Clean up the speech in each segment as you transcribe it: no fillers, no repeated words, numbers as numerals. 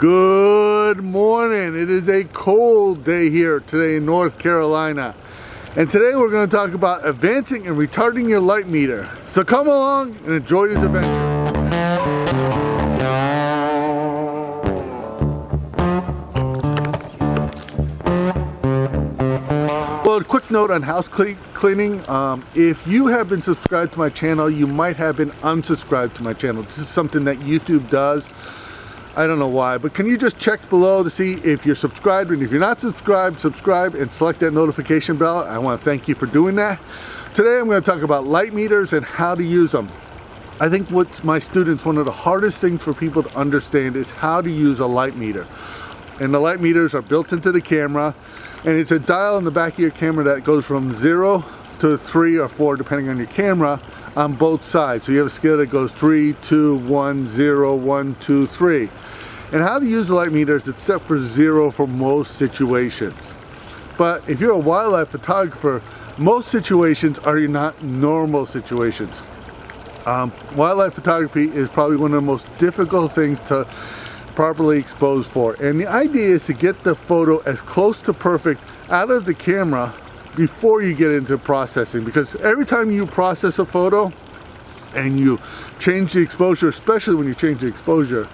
Good morning. It is a cold day here today in North Carolina. And today we're going to talk about advancing and retarding your light meter. So come along and enjoy this adventure. Well, a quick note on house cleaning. If you have been subscribed to my channel, you might have been unsubscribed to my channel. This is something that YouTube does. I don't know why, but can you just check below to see if you're subscribed, and if you're not subscribed, subscribe and select that notification bell. I want to thank you for doing that. Today I'm going to talk about light meters and how to use them. I think what my students, one of the hardest things for people to understand is how to use a light meter. And the light meters are built into the camera, and it's a dial in the back of your camera that goes from 0 to 3 or 4 depending on your camera on both sides. So you have a scale that goes 3, 2, 1, 0, 1, 2, 3. And how to use the light meters, it's set for 0 for most situations. But if you're a wildlife photographer, most situations are not normal situations. Wildlife photography is probably one of the most difficult things to properly expose for. And the idea is to get the photo as close to perfect out of the camera before you get into processing, because every time you process a photo and you change the exposure, especially when you change the exposure,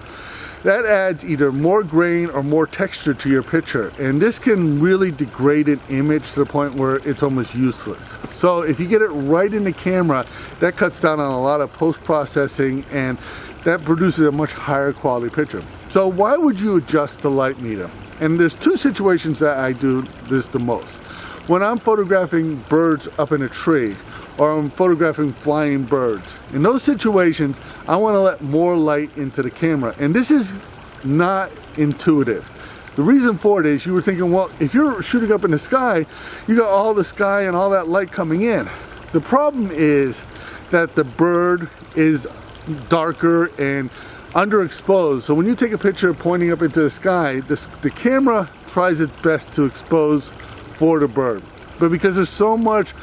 that adds either more grain or more texture to your picture, and this can really degrade an image to the point where it's almost useless. So if you get it right in the camera, that cuts down on a lot of post-processing, and that produces a much higher quality picture. So why would you adjust the light meter? And there's two situations that I do this the most. When I'm photographing birds up in a tree, or I'm photographing flying birds, in those situations I want to let more light into the camera, and this is not intuitive. The reason for it is, you were thinking, well, if you're shooting up in the sky, you got all the sky and all that light coming in. The problem is that the bird is darker and underexposed, so when you take a picture pointing up into the sky, the camera tries its best to expose for the bird, but because there's so much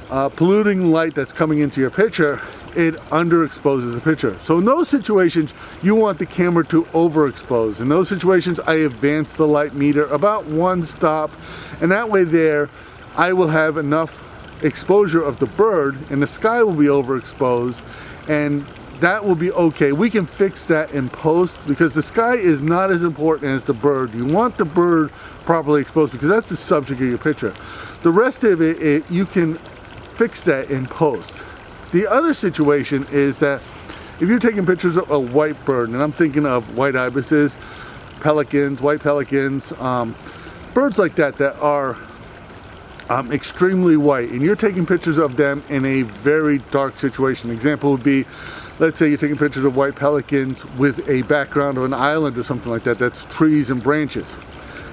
polluting light that's coming into your picture, it underexposes the picture. So in those situations, you want the camera to overexpose. In those situations, I advance the light meter about 1 stop, and that way there I will have enough exposure of the bird, and the sky will be overexposed, and that will be okay. We can fix that in post, because the sky is not as important as the bird. You want the bird properly exposed because that's the subject of your picture. The rest of it you can fix that in post. The other situation is that if you're taking pictures of a white bird, and I'm thinking of white ibises, pelicans, white pelicans, birds like that that are extremely white, and you're taking pictures of them in a very dark situation. An example would be, let's say you're taking pictures of white pelicans with a background of an island or something like that, that's trees and branches.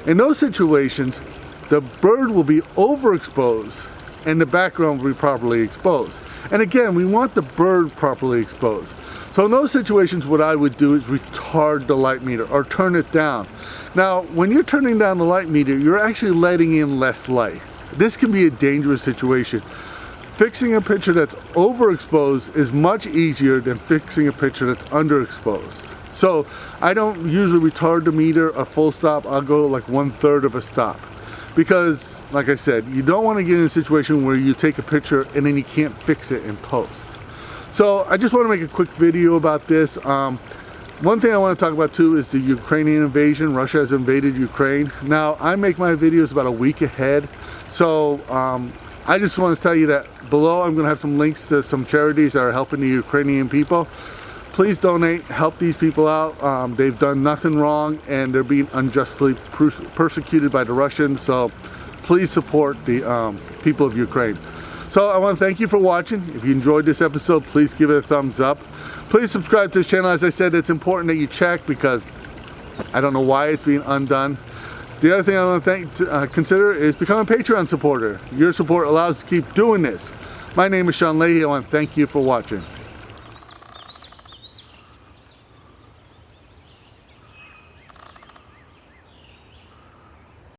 In those situations, the bird will be overexposed and the background will be properly exposed. And again, we want the bird properly exposed. So in those situations, what I would do is retard the light meter or turn it down. Now, when you're turning down the light meter, you're actually letting in less light. This can be a dangerous situation. Fixing a picture that's overexposed is much easier than fixing a picture that's underexposed. So I don't usually retard the meter a full stop. I'll go like 1/3 of a stop, because like I said, you don't want to get in a situation where you take a picture and then you can't fix it in post. So I just want to make a quick video about this. One thing I want to talk about too is the Ukrainian invasion. Russia has invaded Ukraine. Now, I make my videos about a week ahead, so I just want to tell you that below I'm going to have some links to some charities that are helping the Ukrainian people. Please donate, help these people out. They've done nothing wrong, and they're being unjustly persecuted by the Russians, so please support the people of Ukraine. So I want to thank you for watching. If you enjoyed this episode, please give it a thumbs up. Please subscribe to this channel. As I said, it's important that you check, because I don't know why it's being undone. The other thing I want to consider is becoming a Patreon supporter. Your support allows us to keep doing this. My name is Leahy. I want to thank you for watching.